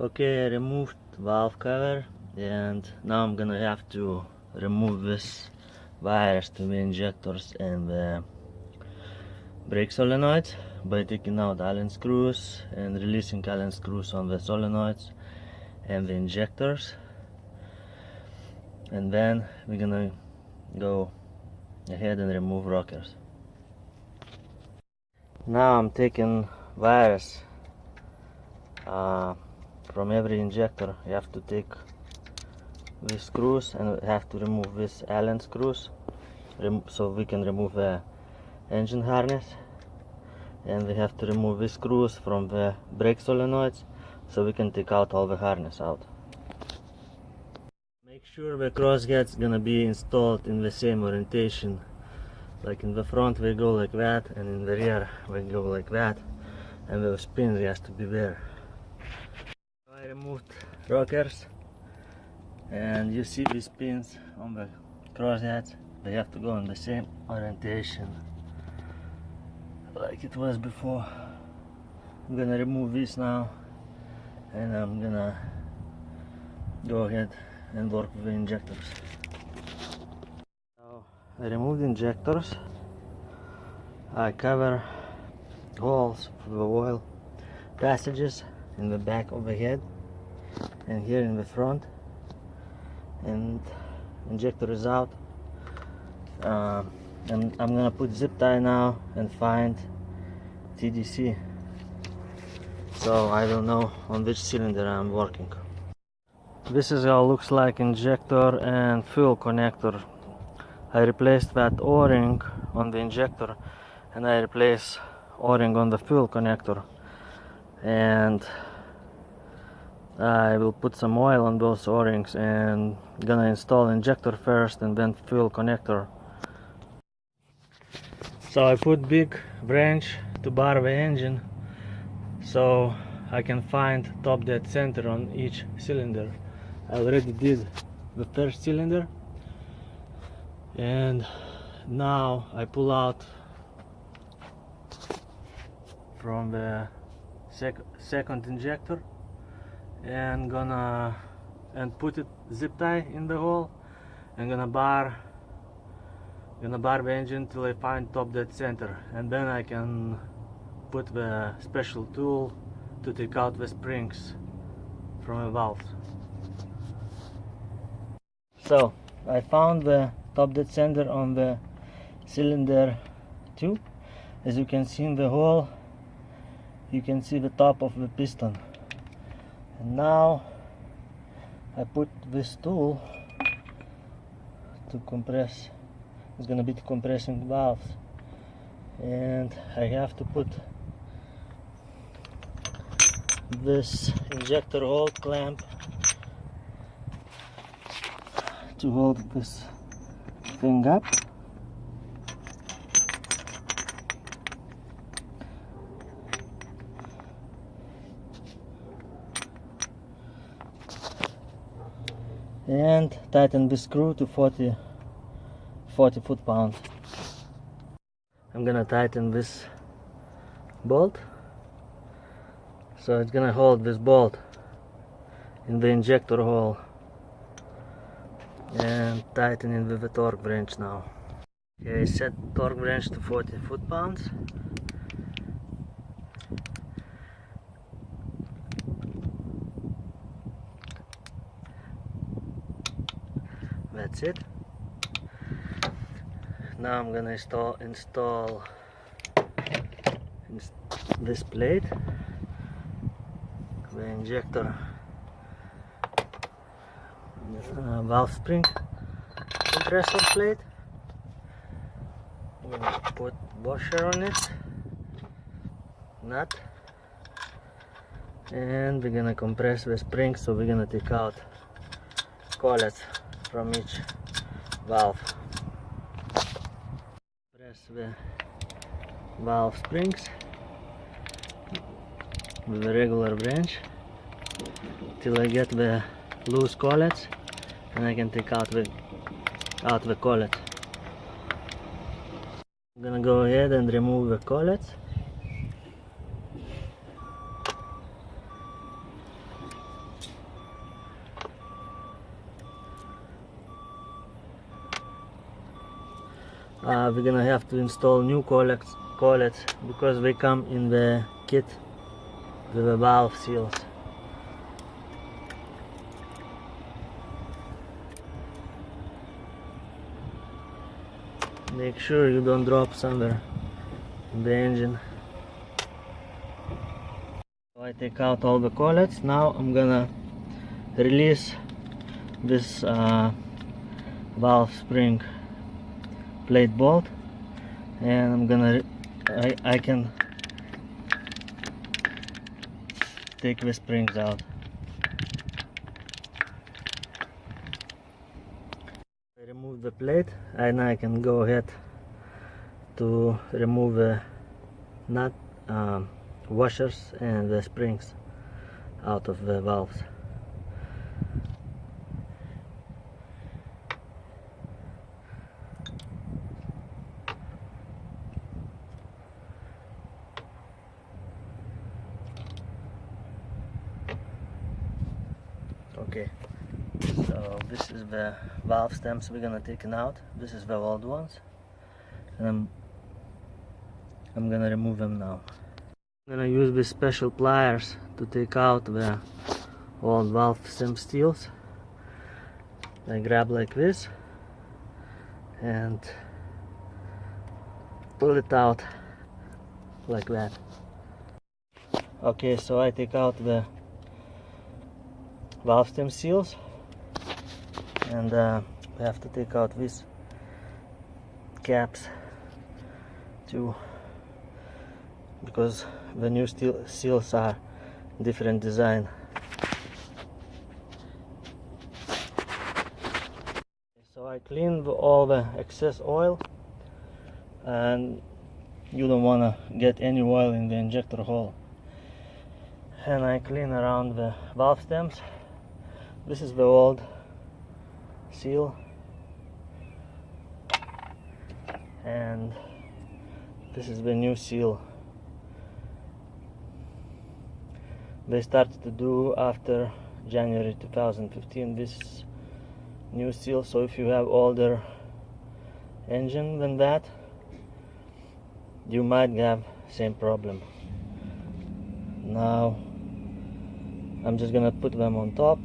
Okay, I removed valve cover, and now I'm gonna have to remove this wires to the injectors and the brake solenoids by taking out Allen screws and releasing Allen screws on the solenoids and the injectors, and then we're gonna go ahead and remove rockers. Now I'm taking wires from every injector. You have to take these screws and have to remove these Allen screws so we can remove the engine harness, and we have to remove these screws from the brake solenoids so we can take out all the harness out. Make sure the crosshead's gonna be installed in the same orientation. Like in the front we go like that, and in the rear we go like that, and the spin has to be there. I removed rockers, and you see these pins on the crossheads. They have to go in the same orientation like it was before. I'm gonna remove this now, and I'm gonna go ahead and work with the injectors. So I removed the injectors. I cover holes for the oil passages in the back of the head and here in the front, and injector is out. And I'm gonna put zip tie now and find TDC, so I don't know on which cylinder I'm working. This is how it looks like injector and fuel connector. I replaced that O-ring on the injector, and I replaced O-ring on the fuel connector, and I will put some oil on those O-rings and gonna install injector first and then fuel connector. So I put big wrench to bar the engine so I can find top dead center on each cylinder. I already did the first cylinder, and now I pull out from the second injector and put it zip tie in the hole, and gonna bar the engine till I find top dead center, and then I can put the special tool to take out the springs from the valves. So I found the top dead center on the cylinder 2. As you can see in the hole, you can see the top of the piston. And now I put this tool to compress. It's gonna be compressing valves, and I have to put this injector hold clamp to hold this thing up. And tighten the screw to 40 foot-pounds. I'm gonna tighten this bolt, so it's gonna hold this bolt in the injector hole, and tighten it with the torque wrench now. Okay, set torque wrench to 40 foot-pounds. That's it. Now I'm gonna install this plate, the injector valve spring compressor plate. I'm gonna put washer on it, nut, and we're gonna compress the spring, so we're gonna take out collets from each valve. Press the valve springs with a regular wrench till I get the loose collets, and I can take out the collets. I'm gonna go ahead and remove the collets. we're gonna have to install new collets because they come in the kit with the valve seals. Make sure you don't drop somewhere in the engine. So I take out all the collets. Now I'm gonna release this valve spring plate bolt, and I'm gonna I can take the springs out. I remove the plate, and I can go ahead to remove the nut washers and the springs out of the valves. Okay, so this is the valve stems we're gonna take out. This is the old ones, and I'm gonna remove them now. I'm gonna use these special pliers to take out the old valve stem steels. I grab like this and pull it out like that. Okay, so I take out the valve stem seals, and we have to take out these caps too, because the new seals are different design. So I clean all the excess oil, and you don't want to get any oil in the injector hole. And I clean around the valve stems. This is the old seal, and this is the new seal. They started to do after January 2015 this new seal. So if you have older engine than that, you might have same problem. Now I'm just gonna put them on top.